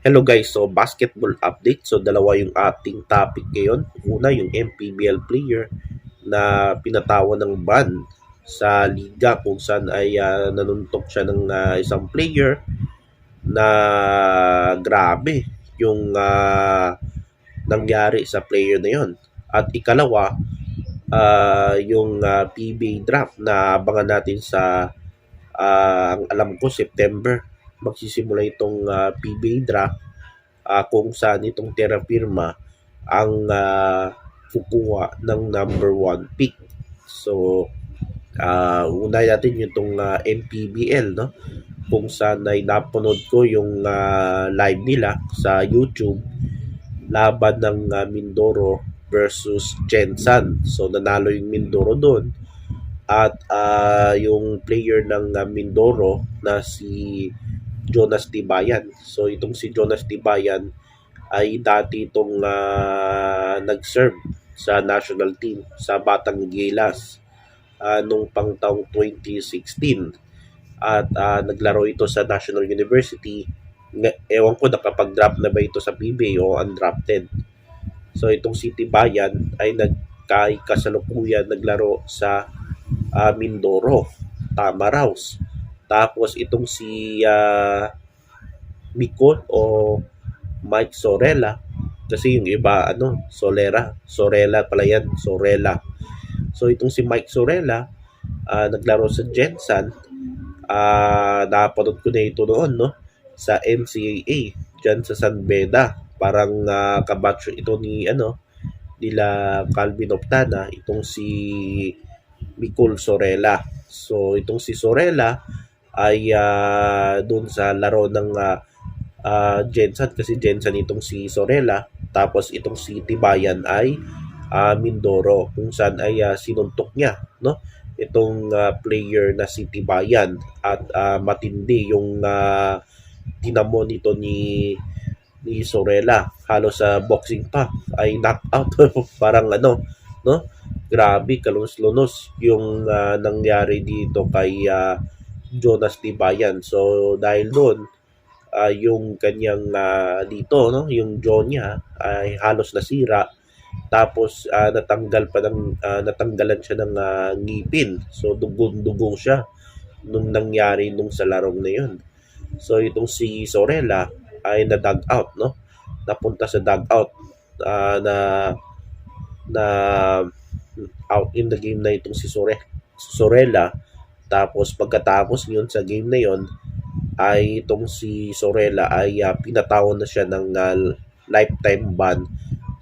Hello guys, so basketball update. So dalawa yung ating topic ngayon. Una yung MPBL player na pinatawan ng ban sa liga kung saan ay nanuntok siya ng isang player na grabe yung nangyari sa player na yon. At ikalawa, yung PBA draft na abangan natin sa ang alam ko September magsisimula itong PBA draft kung saan itong Terra Firma ang kukuha ng number 1 pick. So, una natin yung itong MPBL, no? Kung saan ay napanood ko yung live nila sa YouTube laban ng Mindoro versus Gensan. So, nanalo yung Mindoro doon. At yung player ng Mindoro na si Jonas Tibayan. So itong si Jonas Tibayan ay dati itong nag-serve sa national team sa Batang Gilas nung pang taong 2016 at naglaro ito sa National University. Ewan ko nakapag-drop na ba ito sa PBA o undrafted. So itong si Tibayan ay kasalukuyan naglaro sa Mindoro, Tamaraws. Tapos itong si Micol o Mike Sorella, kasi yung iba Sorella pala yan, Sorella. So itong si Mike Sorella naglaro sa Gensan. Napanood ko na ito noon, no, sa NCAA dyan sa San Beda. Parang kabatch ito ni nila Calvin Optana, itong si Micol Sorella. So itong si Sorella ay doon sa laro ng Gensan, kasi Gensan itong si Sorella, tapos itong si Tibayan ay Mindoro, kung saan ay sinuntok niya, no, itong player na si Tibayan at matindi yung tinamo nito ni Sorella. Halos sa boxing pa ay knockout. Parang no, grabe, kalunos-lunos yung nangyari dito kay Jonas Tibayan. So dahil doon yung kanyang dito, no, yung jaw niya ay halos nasira. Tapos natanggalan siya ng ngipin. So dugo siya nung nangyari nung sa larong na yun. So itong si Sorella ay na-dug out, no? Napunta sa dug out na out in the game na itong si Sorella. Tapos pagkatapos yun sa game na yon ay itong si Sorella ay pinatawan na siya ng lifetime ban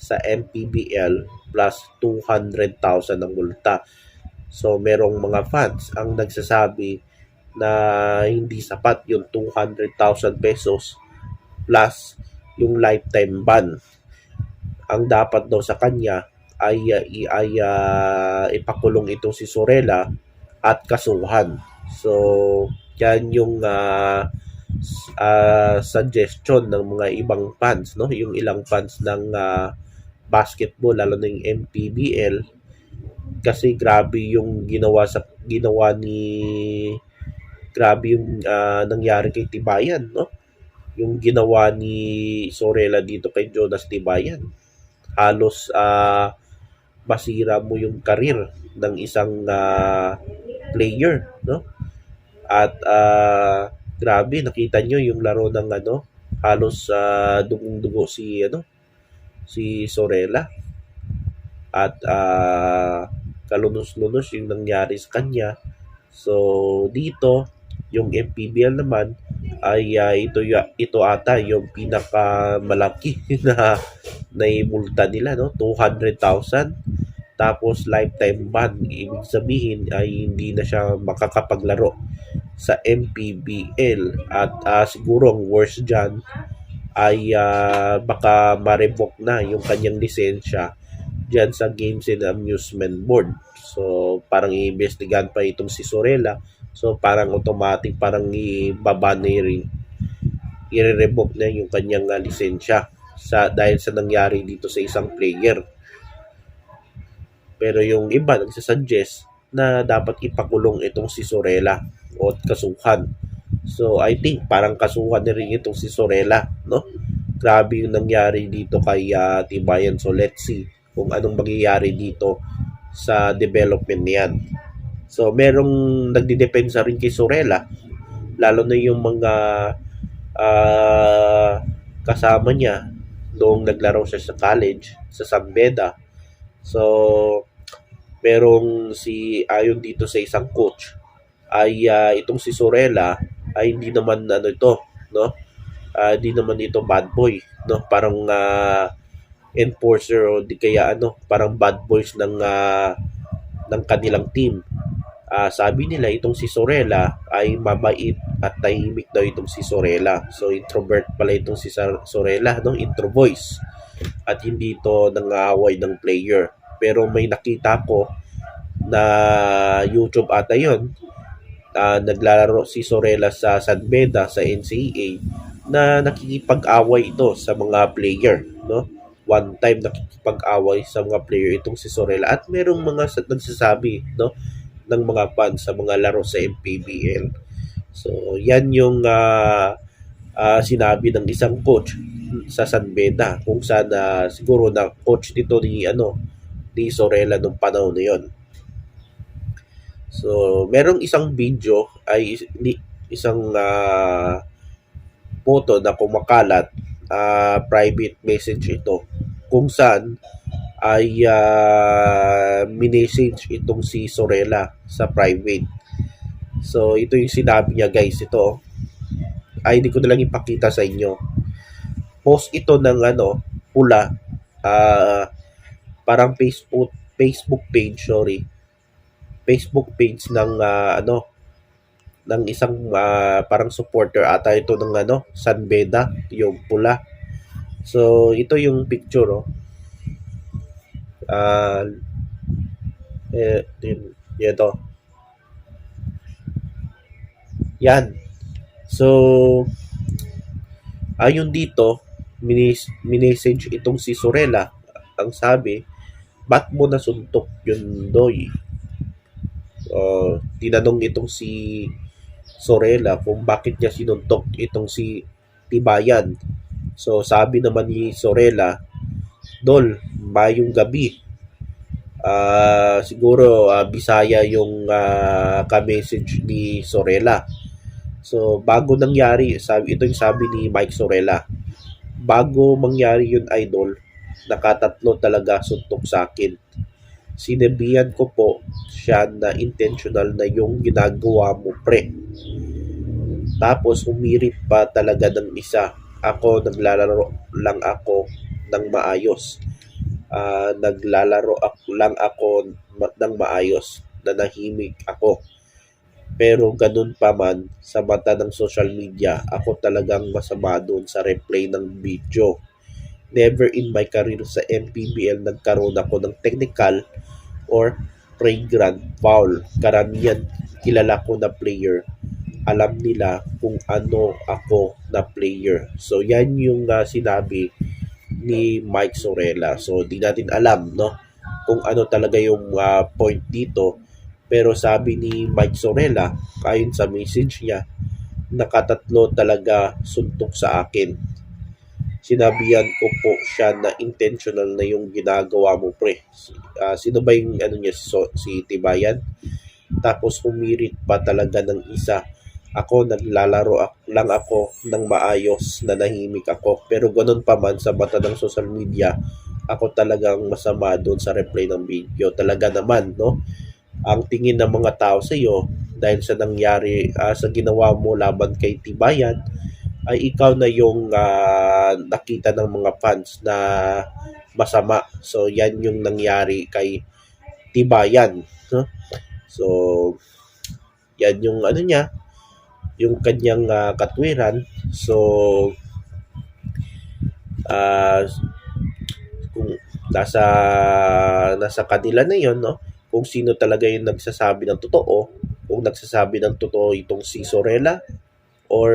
sa MPBL plus 200,000 ng multa. So merong mga fans ang nagsasabi na hindi sapat yung 200,000 pesos plus yung lifetime ban. Ang dapat daw sa kanya ay ipakulong itong si Sorella at kasuhan. So yan yung suggestion ng mga ibang fans, no? Yung ilang fans ng basketball, lalo na yung MPBL, kasi grabe yung grabe yung nangyari kay Tibayan, no? Yung ginawa ni Sorella dito kay Jonas Tibayan. Halos masira mo yung karir ng isang player, no? At grabe, nakita nyo yung laro ng halos dugong-dugo si Sorella. At kalunos-lunos yung nangyari sa kanya. So dito yung MPBL naman ay ito ata yung pinakamalaki na naimulta nila, no? 200,000 tapos lifetime ban. Ibig sabihin ay hindi na siya makakapaglaro sa MPBL. At siguro ang worst dyan ay baka ma-revoke na yung kanyang lisensya dyan sa Games and Amusement Board. So parang i-investigahan pa itong si Sorella. So parang automatic, parang i-revoke na yung kanyang lisensya dahil sa nangyari dito sa isang player. Pero yung iba nagsasuggest na dapat ipakulong itong si Sorella o kasuhan. So I think parang kasuhan na rin itong si Sorella, no? grabe yung nangyari dito kay Tibayan. So let's see kung anong mangyayari dito sa development niyan. So merong nagdidepensa rin kay Sorella, lalo na yung mga kasama niya noong naglaro siya sa college sa San Beda. So merong ayon dito sa isang coach ay itong si Sorella ay hindi naman ito, no? Hindi naman ito bad boy, no? Parang enforcer o di kaya parang bad boys ng kanilang team. Sabi nila itong si Sorella ay mabait at tahimik daw itong si Sorella. So introvert pala itong si Sorella, no? Intro voice. At hindi ito nangaaway ng player. Pero may nakita ko na YouTube ata yun, naglalaro si Sorella sa San Beda sa NCAA na nakikipag-away ito sa mga player, no? One time nakikipag-away sa mga player itong si Sorella at merong mga nagsasabi, no, ng mga fans sa mga laro sa MPBL. So yan yung sinabi ng isang coach sa San Beda, kung saan siguro na coach dito ni Sorella nung panahon na yon. So merong isang video ay isang photo na kumakalat, private message ito, kung saan ay minessage itong si Sorella sa private. So ito yung sinabi niya, guys. Ito ay hindi ko na lang ipakita sa inyo. Post ito ng pula, parang Facebook page, Facebook page ng ng isang parang supporter ata ito ng San Beda, yung pula. So ito yung picture, ito. Yan. So ayon dito, minessage itong si Sorella. Ang sabi, ba't mo nasuntok yun, Doy? Tinanong itong si Sorella kung bakit niya sinuntok itong si Tibayan. So sabi naman ni Sorella, Dol, mayong gabi. Siguro Bisaya yung ka-message ni Sorella. So bago nangyari, ito yung sabi ni Mike Sorella, bago mangyari yun, idol, nakatatlo talaga suntok sa akin. Sinabihan ko po siya na intentional na yung ginagawa mo, pre. Tapos humirit pa talaga ng isa. Ako, naglalaro lang ako ng maayos. Naglalaro lang ako ng maayos. Nanahimik ako. Pero ganun pa man, sa mata ng social media, ako talagang masama doon sa replay ng video. Never in my career sa MPBL nagkaroon ako ng technical or flagrant foul. Karamihan kilala ko na player, alam nila kung ano ako na player. So yan yung sinabi ni Mike Sorella. So di natin alam, no, kung ano talaga yung point dito. Pero sabi ni Mike Sorella, ayon sa message niya, nakatatlo talaga suntok sa akin. Sinabihan ko po siya na intentional na yung ginagawa mo, pre. Sino ba yung niya, si Tibayan? Tapos humirit pa talaga ng isa. Ako, naglalaro lang ako ng maayos, na nahimik ako. Pero ganun pa man, sa mata ng social media, ako talagang masama doon sa replay ng video. Talaga naman, no? Ang tingin ng mga tao sa iyo dahil sa nangyari, sa ginawa mo laban kay Tibayan, ay ikaw na yung nakita ng mga fans na masama. So yan yung nangyari kay Tibayan, no? So yan yung niya, yung kanyang katwiran. So kung nasa kanila na yon, no, kung sino talaga yung nagsasabi ng totoo, kung nagsasabi ng totoo itong si Sorella or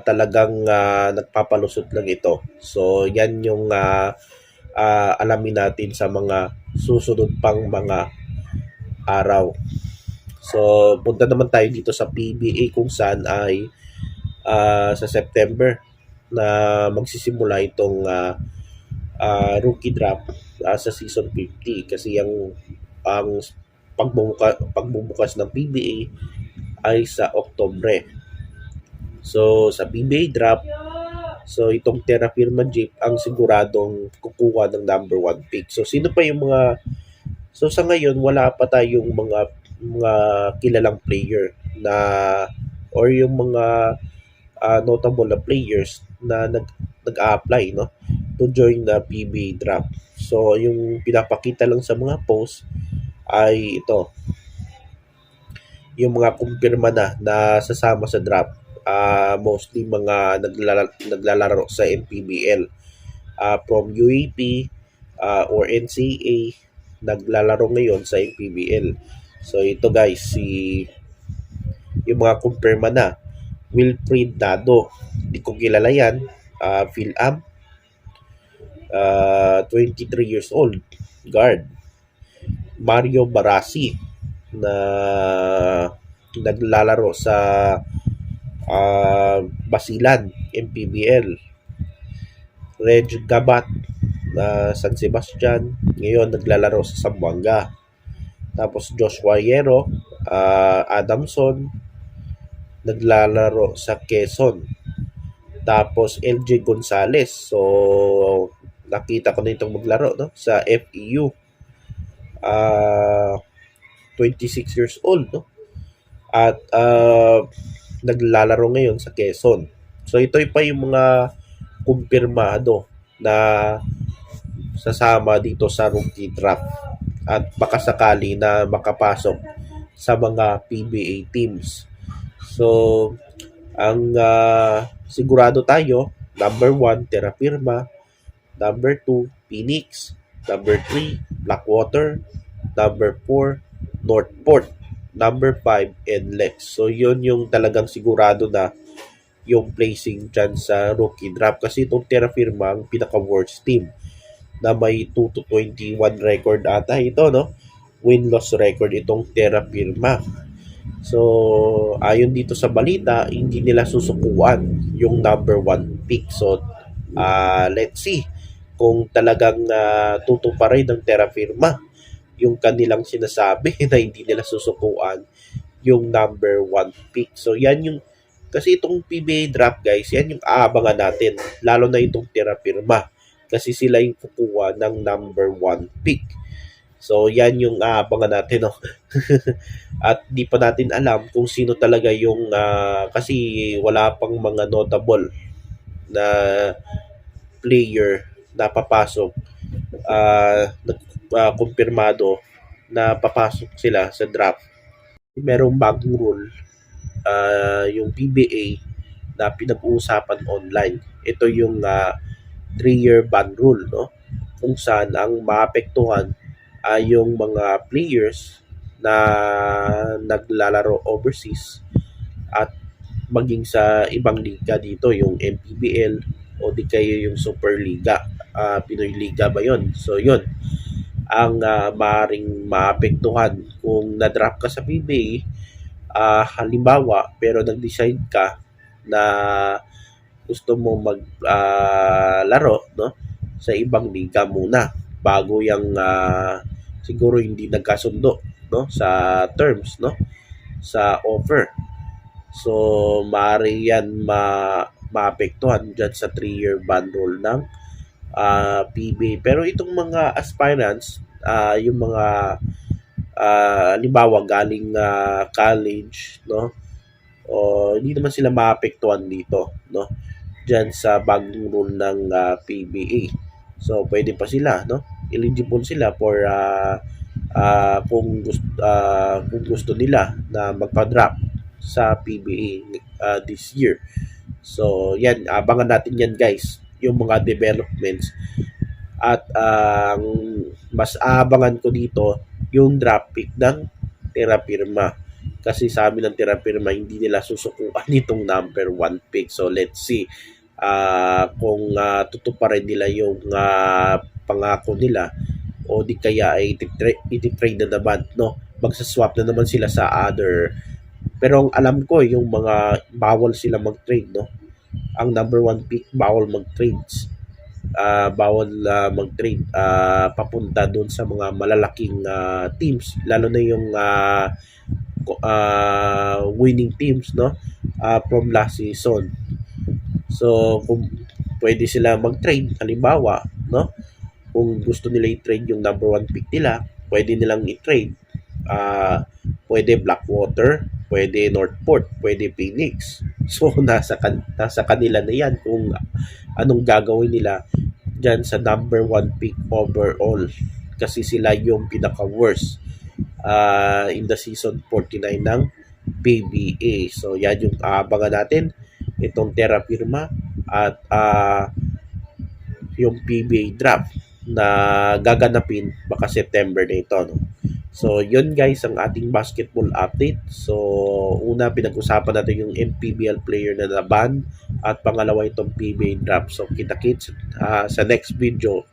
talagang nagpapalusot lang ito. So yan yung alamin natin sa mga susunod pang mga araw. So punta naman tayo dito sa PBA, kung saan ay sa September na magsisimula itong rookie draft sa season 50 kasi ang pagbubukas ng PBA ay sa Oktubre. So sa PBA draft, so itong Terra Firma Jeep ang siguradong kukuha ng number 1 pick. So sino pa yung mga, so sa ngayon wala pa tayong mga kilalang player na or yung mga notable na players na nag-a-apply, no, to join the PBA draft. So yung pinapakita lang sa mga post ay ito, yung mga kumpirma na sasama sa draft. Mostly mga naglalaro sa MPBL, from UAP or NCAA, naglalaro ngayon sa MPBL. So ito guys, yung mga kumpirma na: Wilfried Nado, di ko kilala yan. Phil Am, 23 years old, guard. Mario Barasi, na naglalaro sa Basilan, MPBL. Reg Gabat, na San Sebastian, ngayon naglalaro sa Zamboanga. Tapos Joshua Yero, Adamson, naglalaro sa Quezon. Tapos LJ Gonzalez, so nakita ko na itong maglaro, no, sa FEU. 26 years old, no, at naglalaro ngayon sa Quezon. So ito pa yung mga kumpirmado na sasama dito sa rookie draft at baka sakali na makapasok sa mga PBA teams. So ang sigurado tayo: number 1, Terra Firma; number 2, Phoenix; number 3, Blackwater; number 4, Northport; number 5, NLEX. So yun yung talagang sigurado na yung placing dyan sa rookie draft, kasi itong Terra Firma ang pinaka-worst team na may 2-21 record ata ito, no? Win-loss record itong Terra Firma. So ayon dito sa balita, hindi nila susukuan yung number 1 pick. So let's see kung talagang tutuparin ng Terra Firma yung kanilang sinasabi na hindi nila susukuan yung number 1 pick. So yan yung, kasi itong PBA draft guys, yan yung aabangan natin, lalo na itong Terra Firma, kasi sila yung kukuha ng number 1 pick. So yan yung aabangan natin, no? At di pa natin alam kung sino talaga yung kasi wala pang mga notable na player na papasok, kumpirmado na papasok sila sa draft. Merong bagong rule, yung PBA, na pinag-uusapan online. Ito yung 3-year ban rule, no? Kung saan ang maapektuhan ay yung mga players na naglalaro overseas at maging sa ibang liga dito, yung MPBL o di kayo yung Super Liga, Pinoy Liga ba yon? So yun ang maaaring maapektuhan kung na-drop ka sa PBA. Halimbawa, pero nag-decide ka na gusto mo maglaro, no, sa ibang liga muna bago yung siguro hindi nagkasundo, no, sa terms, no, sa offer. So maaari yan maapektuhan dyan sa 3-year ban rule ng PBA. Pero itong mga aspirants, yung mga halimbawa galing college, no, o hindi naman sila maapektuhan dito, no, diyan sa bagong rule ng PBA. So pwede pa sila, no, eligible sila for kung gusto nila na magpa-drop sa PBA this year. So yan, abangan natin yan guys, yung mga developments. At ang mas aabangan ko dito yung draft pick ng Terra Firma, kasi sa amin ng Terra Firma hindi nila susukuan itong number 1 pick. So let's see kung tutuparin nila yung pangako nila o di kaya ay iti-trade na naman, no, magsaswap na naman sila sa other. Pero ang alam ko yung mga bawal sila mag-trade, no, ang number 1 pick bawal mag-trades. Mag-trade papunta doon sa mga malalaking teams, lalo na yung winning teams, no, from last season. So kung pwede sila mag-trade, halimbawa, no, kung gusto nila i-trade yung number 1 pick nila, pwede nilang i-trade. Pwede Blackwater, pwede Northport, pwede Phoenix. So nasa kanila na yan kung anong gagawin nila dyan sa number 1 pick overall, kasi sila yung pinaka-worst in the season 49 ng PBA. So yan yung abangan natin, itong Terra Firma at yung PBA draft na gaganapin baka September na ito, no? So yun guys ang ating basketball update. So una, pinag-usapan natin yung MPBL player na naban, at pangalawa itong PBA draft. So kita-kits sa next video.